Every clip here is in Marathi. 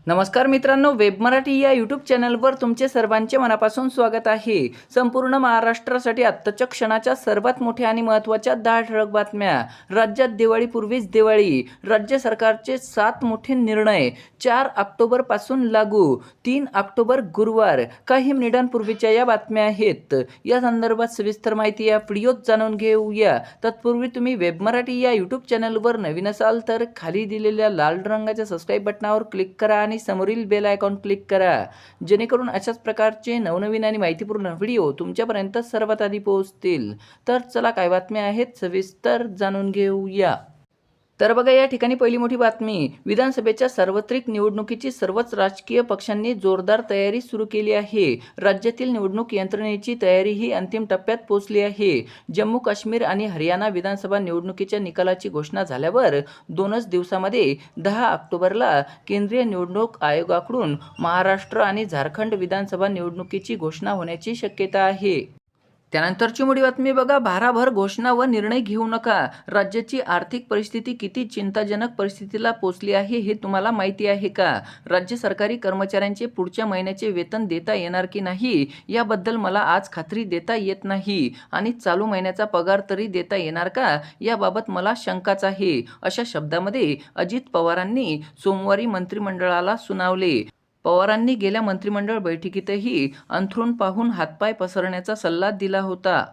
नमस्कार मित्रांनो, वेब मराठी या यूट्यूब चॅनलवर तुमचे सर्वांचे मनापासून स्वागत आहे। संपूर्ण महाराष्ट्रासाठी आत्ताच्या क्षणाच्या सर्वात मोठ्या आणि महत्त्वाच्या 10 ठळक बातम्या। राज्यात दिवाळीपूर्वीच दिवाळी, राज्य सरकारचे 7 मोठे निर्णय 4 ऑक्टोबरपासून लागू, 3 ऑक्टोबर गुरुवार। काही मिनिटांपूर्वीच्या या बातम्या आहेत। या संदर्भात सविस्तर माहिती या व्हिडिओत जाणून घेऊया। तत्पूर्वी तुम्ही वेब मराठी या यूट्यूब चॅनलवर नवीन असाल तर खाली दिलेल्या लाल रंगाच्या सबस्क्राईब बटनावर क्लिक करा आणि समोरील बेल आयकॉन क्लिक करा, जेणेकरून अशाच प्रकारचे नवनवीन आणि माहितीपूर्ण व्हिडिओ तुमच्यापर्यंत सर्वात आधी पोहोचतील। तर चला काय बातम्या आहेत सविस्तर जाणून घेऊया। तर बघा, या ठिकाणी पहिली मोठी बातमी, विधानसभेच्या सार्वत्रिक निवडणुकीची सर्वच राजकीय पक्षांनी जोरदार तयारी सुरू केली आहे। राज्यातील निवडणूक यंत्रणेची तयारी ही अंतिम टप्प्यात पोहोचली आहे। जम्मू काश्मीर आणि हरियाणा विधानसभा निवडणुकीच्या निकालाची घोषणा झाल्यावर 2च दिवसामध्ये 10 ऑक्टोबरला केंद्रीय निवडणूक आयोगाकडून महाराष्ट्र आणि झारखंड विधानसभा निवडणुकीची घोषणा होण्याची शक्यता आहे। त्यानंतरची मोठी बातमी बघा, भाराभर घोषणा व निर्णय घेऊ नका। राज्याची आर्थिक परिस्थिती किती चिंताजनक परिस्थितीला पोहोचली आहे हे तुम्हाला माहिती आहे का? राज्य सरकारी कर्मचाऱ्यांचे पुढच्या महिन्याचे वेतन देता येणार की नाही याबद्दल मला आज खात्री देता येत नाही, आणि चालू महिन्याचा पगार तरी देता येणार का याबाबत मला शंकाच आहे, अशा शब्दामध्ये अजित पवारांनी सोमवारी मंत्रिमंडळाला सुनावले। पवारांनी गेल्या मंत्रिमंडळ बैठकीतही अंथरूण पाहून हातपाय पसरण्याचा सल्ला दिला होता।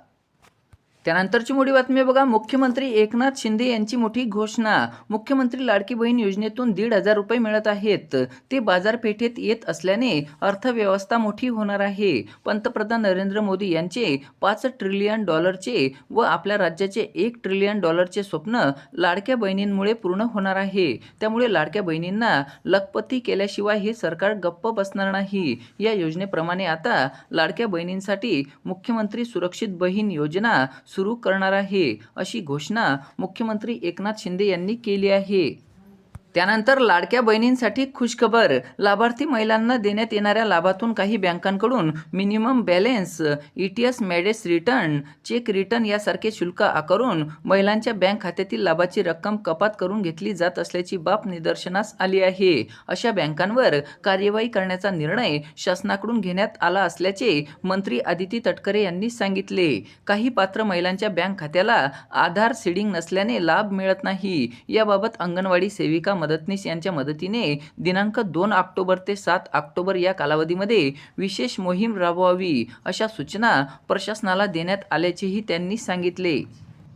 त्यानंतरची मोठी बातमी बघा, मुख्यमंत्री एकनाथ शिंदे यांची मोठी घोषणा। मुख्यमंत्री लाडकी बहीण योजनेतून 1,500 रुपये मिळत आहेत। ते बाजारपेठेत येत असल्याने अर्थव्यवस्था मोठी होणार आहे। पंतप्रधान नरेंद्र मोदी यांचे $5 ट्रिलियन व आपल्या राज्याचे $1 ट्रिलियन स्वप्न लाडक्या बहिणींमुळे पूर्ण होणार आहे। त्यामुळे लाडक्या बहिणींना लखपती केल्याशिवाय हे सरकार गप्प बसणार नाही। या योजनेप्रमाणे आता लाडक्या बहिणींसाठी मुख्यमंत्री सुरक्षित बहीण योजना सुरू करणार आहे, अशी घोषणा मुख्यमंत्री एकनाथ शिंदे यांनी केली आहे। त्यानंतर लाडक्या बहिणींसाठी खुशखबर, लाभार्थी महिलांना देण्यात येणाऱ्या लाभातून काही बँकांकडून मिनिमम बॅलन्स, ETS मॅडेस रिटर्न, चेक रिटर्न यासारखे शुल्क आकारून महिलांच्या बँक खात्यातील लाभाची रक्कम कपात करून घेतली जात असल्याची बाब निदर्शनास आली आहे। अशा बँकांवर कार्यवाही करण्याचा निर्णय शासनाकडून घेण्यात आला असल्याचे मंत्री आदिती तटकरे यांनी सांगितले। काही पात्र महिलांच्या बँक खात्याला आधार सीडिंग नसल्याने लाभ मिळत नाही। याबाबत अंगणवाडी सेविका मदतनीस यांच्या मदतीने दिनांक 2 ऑक्टोबर ते 7 ऑक्टोबर या कालावधीमध्ये विशेष मोहीम राबवावी, अशा सूचना प्रशासनाला देण्यात आल्याचेही त्यांनी सांगितले।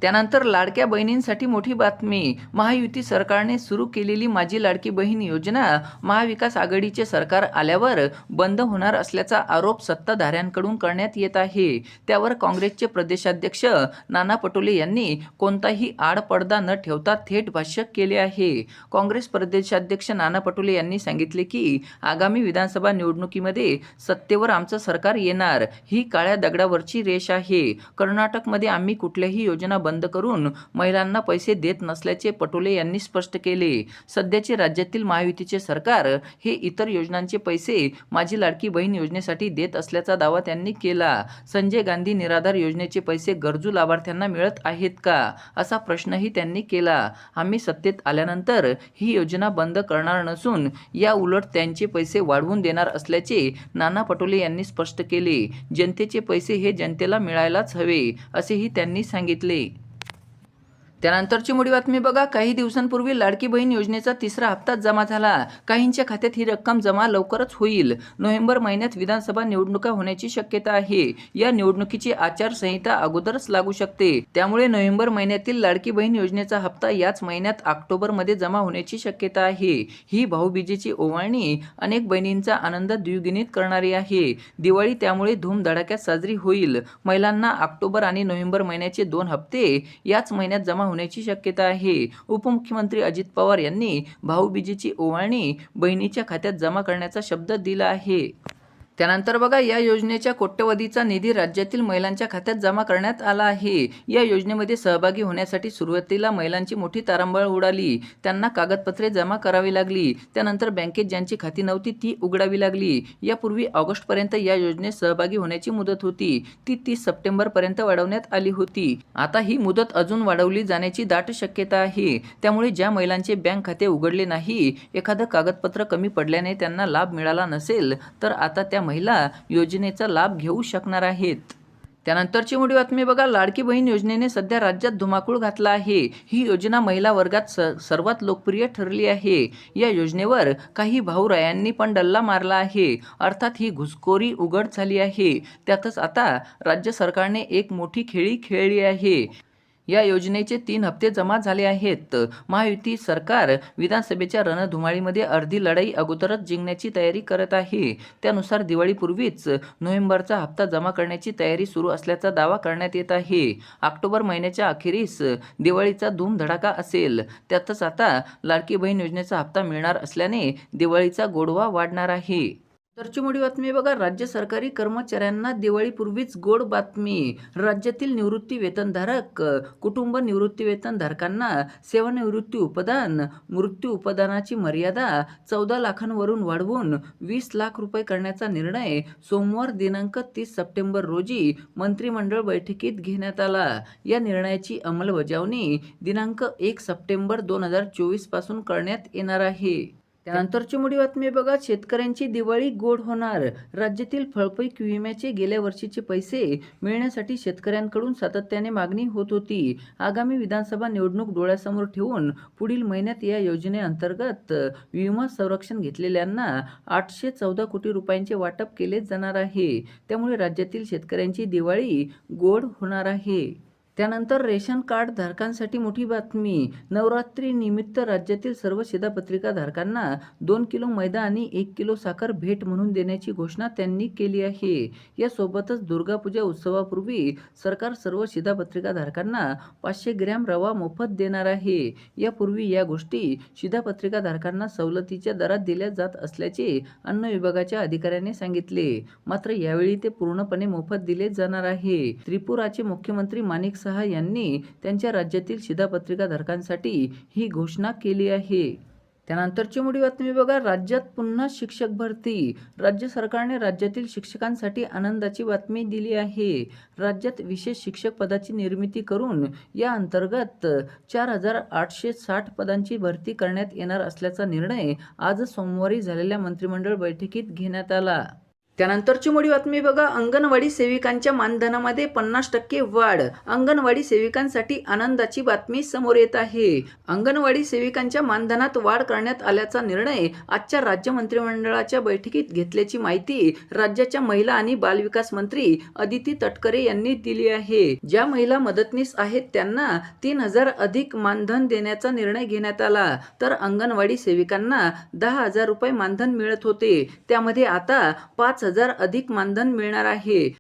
त्यानंतर लाडक्या बहिणींसाठी मोठी बातमी, महायुती सरकारने सुरू केलेली माझी लाडकी बहीण योजना महाविकास आघाडीचे सरकार आल्यावर बंद होणार असल्याचा आरोप सत्ताधाऱ्यांकडून करण्यात येत आहे। त्यावर काँग्रेसचे प्रदेशाध्यक्ष नाना पटोले यांनी कोणताही आडपडदा न ठेवता थेट भाष्य केले आहे। काँग्रेस प्रदेशाध्यक्ष नाना पटोले यांनी सांगितले की आगामी विधानसभा निवडणुकीमध्ये सत्तेवर आमचं सरकार येणार, ही काळ्या दगडावरची रेष आहे। कर्नाटकमध्ये आम्ही कुठल्याही योजना बंद करून महिलांना पैसे देत नसल्याचे पटोले यांनी स्पष्ट केले। सध्याचे राज्यातील महायुतीचे सरकार हे इतर योजनांचे पैसे माझी लाडकी बहीण योजनेसाठी देत असल्याचा दावा त्यांनी केला। संजय गांधी निराधार योजनेचे पैसे गरजू लाभार्थ्यांना मिळत आहेत का, असा प्रश्नही त्यांनी केला। आम्ही सत्तेत आल्यानंतर ही योजना बंद करणार नसून या उलट त्यांचे पैसे वाढवून देणार असल्याचे नाना पटोले यांनी स्पष्ट केले। जनतेचे पैसे हे जनतेला मिळायलाच हवे, असेही त्यांनी सांगितले। त्यानंतरची मोठी बातमी बघा, काही दिवसांपूर्वी लाडकी बहीण योजनेचा 3रा हप्ता जमा झाला। काहींच्या खात्यात ही रक्कम जमा लवकरच होईल। नोव्हेंबर महिन्यात विधानसभा निवडणुका होण्याची शक्यता आहे। या निवडणुकीची आचारसंहिता अगोदरच लागू शकते। त्यामुळे नोव्हेंबर महिन्यातील लाडकी बहीण योजनेचा हप्ता याच महिन्यात ऑक्टोबरमध्ये जमा होण्याची शक्यता आहे। ही भाऊबीजेची ओवाळणी अनेक बहिणींचा आनंद द्विगुणित करणारी आहे। दिवाळी त्यामुळे धूमधडाक्यात साजरी होईल। महिलांना ऑक्टोबर आणि नोव्हेंबर महिन्याचे 2 हप्ते याच महिन्यात जमा होण्याची शक्यता आहे। उपमुख्यमंत्री अजित पवार यांनी भाऊबीजेची ओवाळणी बहिणीच्या खात्यात जमा करण्याचा शब्द दिला आहे। त्यानंतर बघा, या योजनेच्या कोट्यवधीचा निधी राज्यातील महिलांच्या खात्यात जमा करण्यात आला आहे. या योजनेमध्ये सहभागी होण्यासाठी सुरुवातीला महिलांची मोठी तारांबळ उडाली. त्यांना कागदपत्रे जमा करावी लागली. त्यानंतर बँकेत ज्यांची खाती नव्हती ती उघडावी लागली. यापूर्वी ऑगस्टपर्यंत या योजनेत सहभागी होण्याची मुदत होती, ती 30 सप्टेंबरपर्यंत वाढवण्यात आली होती. आता ही मुदत अजून वाढवली जाण्याची दाट शक्यता आहे. त्यामुळे ज्या महिलांचे बँक खाते उघडले नाही, एखादं कागदपत्र कमी पडल्याने त्यांना लाभ मिळाला नसेल, तर आता त्या महिला योजनेचा लाभ घेऊ शकणार आहेत. त्यानंतरची मोठी बातमी बघा, लाडकी बहीण योजनेने सध्या राज्यात धुमाकूळ घातला आहे. ही योजना महिला वर्गात सर्वात लोकप्रिय ठरली आहे. या योजनेवर काही भाऊरायांनी पण डल्ला मारला आहे. अर्थात ही घुसखोरी उघड झाली आहे. त्यातच आता राज्य सरकारने एक मोठी खेळी खेळली आहे. या योजनेचे 3 हप्ते जमा झाले आहेत. महायुती सरकार विधानसभेच्या रणधुमाळीमध्ये अर्धी लढाई अगोदरच जिंकण्याची तयारी करत आहे. त्यानुसार दिवाळीपूर्वीच नोव्हेंबरचा हप्ता जमा करण्याची तयारी सुरू असल्याचा दावा करण्यात येत आहे. ऑक्टोबर महिन्याच्या अखेरीस दिवाळीचा धूमधडाका असेल. त्यातच आता लाडकी बहीण योजनेचा हप्ता मिळणार असल्याने दिवाळीचा गोडवा वाढणार आहे. तरची मोठी बातमी बघा, राज्य सरकारी कर्मचाऱ्यांना दिवाळीपूर्वीच गोड बातमी. राज्यातील निवृत्ती वेतनधारक कुटुंब निवृत्ती वेतनधारकांना सेवानिवृत्ती उपदान, मृत्यू उपदानाची मर्यादा 14 लाखांवरून वाढवून 20 लाख रुपये करण्याचा निर्णय सोमवार दिनांक 30 सप्टेंबर रोजी मंत्रिमंडळ बैठकीत घेण्यात आला. या निर्णयाची अंमलबजावणी दिनांक 1 सप्टेंबर 2024 पासून करण्यात येणार आहे. त्यानंतरची मोठी बातमी बघा, शेतकऱ्यांची दिवाळी गोड होणार. राज्यातील फळपीक विम्याचे गेल्या वर्षीचे पैसे मिळण्यासाठी शेतकऱ्यांकडून सातत्याने मागणी होत होती. आगामी विधानसभा निवडणूक डोळ्यासमोर ठेवून पुढील महिन्यात या योजनेअंतर्गत विमा संरक्षण घेतलेल्यांना 814 कोटी रुपयांचे वाटप केले जाणार आहे. त्यामुळे राज्यातील शेतकऱ्यांची दिवाळी गोड होणार आहे. त्यानंतर रेशन कार्ड धारकांसाठी मोठी बातमी. नवरात्रीनिमित्त राज्यातील सर्व शिधापत्रिका धारकांना 2 किलो मैदा आणि 1 किलो साखर भेट म्हणून देण्याची घोषणा त्यांनी केली आहे. यासोबतच दुर्गापूजा उत्सवापूर्वी सरकार सर्व शिधापत्रिका धारकांना 500 ग्रॅम रवा मोफत देणार आहे. यापूर्वी या गोष्टी शिधापत्रिका धारकांना सवलतीच्या दरात दिल्या जात असल्याचे अन्न विभागाच्या अधिकाऱ्याने सांगितले. मात्र यावेळी ते पूर्णपणे मोफत दिले जाणार आहे. त्रिपुराचे मुख्यमंत्री माणिक सहा यांनी त्यांच्या राज्यातील शिधापत्रिका धारकांसाठी ही घोषणा केली आहे. त्यानंतरची मोठी बातमी बघा, राज्यात पुन्हा शिक्षक भरती. राज्य सरकारने राज्यातील शिक्षकांसाठी आनंदाची बातमी दिली आहे. राज्यात विशेष शिक्षक पदाची निर्मिती करून या अंतर्गत 4860 पदांची भरती करण्यात येणार असल्याचा निर्णय आज सोमवारी झालेल्या मंत्रिमंडळ बैठकीत घेण्यात आला. त्यानंतरची मोठी बातमी बघा, अंगणवाडी सेविकांच्या मानधनामध्ये 50% वाढ. अंगणवाडी सेविकांसाठी आनंदाची बातमी समोर येत आहे. अंगणवाडी सेविकांच्या मानधनात वाढ करण्यात आल्याचा निर्णय आजच्या राज्य मंत्रिमंडळाच्या बैठकीत घेतल्याची माहिती राज्याच्या महिला आणि बालविकास मंत्री अदिती तटकरे यांनी दिली आहे. ज्या महिला मदतनीस आहेत त्यांना 3000 अधिक मानधन देण्याचा निर्णय घेण्यात आला. तर अंगणवाडी सेविकांना 10,000 रुपये मानधन मिळत होते. त्यामध्ये आता 5,000 अधिक मानधन मिळणार आहे.